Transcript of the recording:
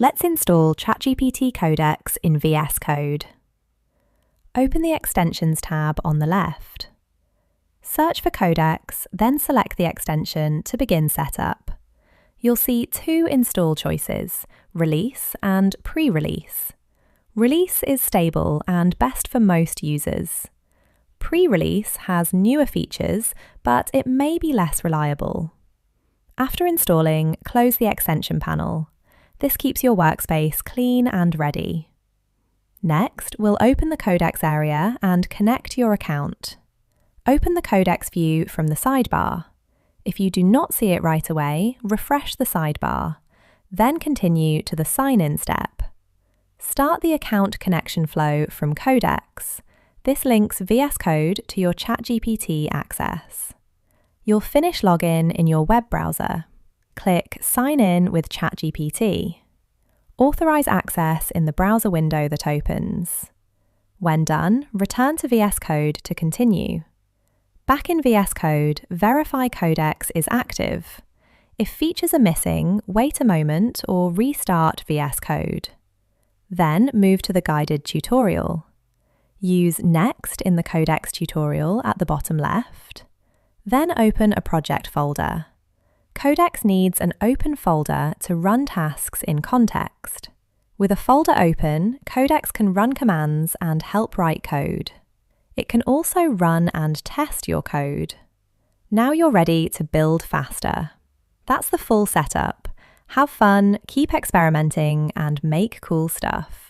Let's install ChatGPT Codex in VSCode. Open the Extensions tab on the left. Search for Codex, then select the extension to begin setup. You'll see two install choices, Release and Pre-release. Release is stable and best for most users. Pre-release has newer features, but it may be less reliable. After installing, close the extension panel. This keeps your workspace clean and ready. Next, we'll open the Codex area and connect your account. Open the Codex view from the sidebar. If you do not see it right away, refresh the sidebar. Then continue to the sign-in step. Start the account connection flow from Codex. This links VSCode to your ChatGPT access. You'll finish login in your web browser. Click Sign in with ChatGPT. Authorize access in the browser window that opens. When done, return to VSCode to continue. Back in VSCode, verify Codex is active. If features are missing, wait a moment or restart VSCode. Then move to the guided tutorial. Use Next in the Codex tutorial at the bottom left. Then open a project folder. Codex needs an open folder to run tasks in context. With a folder open, Codex can run commands and help write code. It can also run and test your code. Now you're ready to build faster. That's the full setup. Have fun, keep experimenting, and make cool stuff.